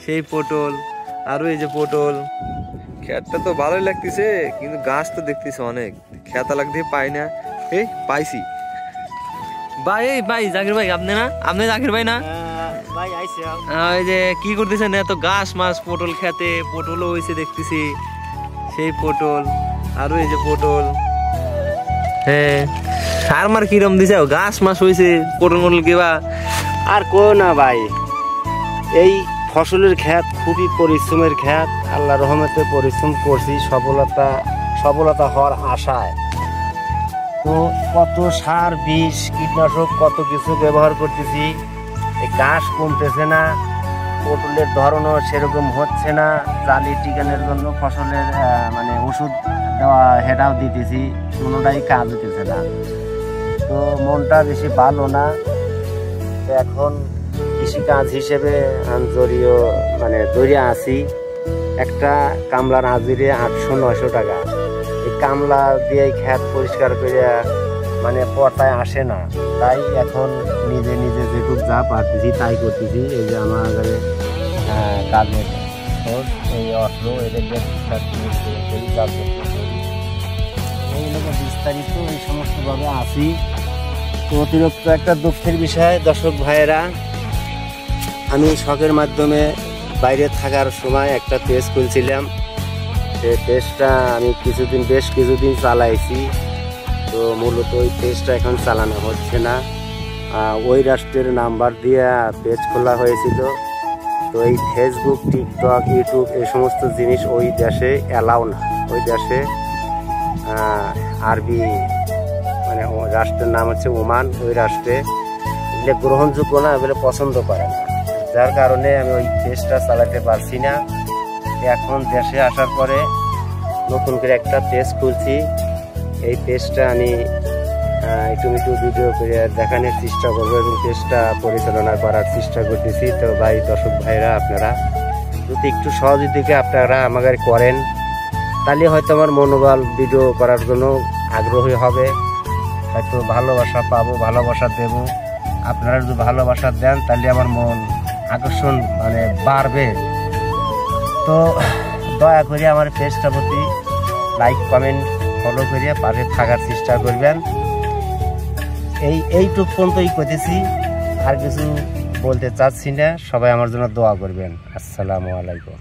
সেই পটল আর এই যে পটল খেতটা তো ভালোই লাগতেছে, কিন্তু গাছ তো দেখতেছে অনেক খেতা লাগতে পাই না। এই পাইছি ভাই, এই ভাই জাকির ভাই, আপনি জাকির ভাই না? ওই যে কি করতেছেন এত গাছ মাছ পটল খেতে, পটলও হয়েছে দেখতেছি, সেই পটল আর এই যে পটল। হ্যাঁ, সার মার কিরম দিছে, গাছ মাছ হয়েছে পটল মটল কিবা আর কো না ভাই, এই ফসলের ক্ষেত খুবই পরিশ্রমের ক্ষেত। আল্লাহ রহমতে পরিশ্রম করছি সফলতা হওয়ার আশায়। তো কত সার বিষ কীটনাশক কত কিছু ব্যবহার করতেছি, এই ঘাস কমতেছে না, পটলের ধরনও সেরকম হচ্ছে না। জালি টিকানোর জন্য ফসলের মানে ওষুধ দেওয়া হেটাও দিতেছি, কোনোটাই কাজ হতেছে না। তো মনটা বেশি ভালো না। তো এখন কৃষিকাজ হিসেবে জড়িয়ে আছি। একটা কামলার হাজিরে 800-900 টাকা। এই কামলা দিয়ে ক্ষেত পরিষ্কার করে পর্তায় আসে না, তাই এখন নিজে নিজে যেটুকু যা পারতেছি তাই করতেছি। এই যে আমার কাজের এই অর্থ এদেরকে এইগুলো বিস্তারিত এই সমস্তভাবে আছি। তো অতিরিক্ত একটা দুঃখের বিষয় দর্শক ভাইয়েরা, আমি শখের মাধ্যমে বাইরে থাকার সময় একটা পেজ খুলছিলাম। সেই পেজটা আমি বেশ কিছুদিন চালাইছি। তো মূলত ওই পেজটা এখন চালানো হচ্ছে না। ওই রাষ্ট্রের নাম্বার দিয়ে পেজ খোলা হয়েছিল। তো এই ফেসবুক, টিকটক, ইউটিউব এই সমস্ত জিনিস ওই দেশে অ্যালাউ না। ওই দেশে আরবি রাষ্ট্রের নাম হচ্ছে ওমান, ওই রাষ্ট্রে এগুলো গ্রহণযোগ্য না, এগুলো পছন্দ করে না। যার কারণে আমি ওই পেজটা চালাতে পারছি না। এখন দেশে আসার পরে নতুন করে একটা পেজ খুলছি। এই পেজটা আমি একটু ভিডিও করে দেখানোর চেষ্টা করবো এবং পেজটা পরিচালনা করার চেষ্টা করতেছি। তো ভাই দর্শক ভাইরা, আপনারা যদি একটু সহযোগিতা আপনারা আমাকে করেন, তাহলে হয়তো আমার মনোবল ভিডিও করার জন্য আগ্রহী হবে, হয়তো ভালোবাসা পাবো, ভালোবাসা দেব। আপনারা যদি ভালোবাসা দেন তাহলে আমার মন আকর্ষণ বাড়বে। তো দয়া করে আমার পেজটা প্রতি লাইক কমেন্ট ফলো করে পাশে থাকার চেষ্টা করবেন। এইটুক পর্যন্তই করতেছি, আর কিছু বলতে চাচ্ছি না। সবাই আমার জন্য দোয়া করবেন। আসসালামু আলাইকুম।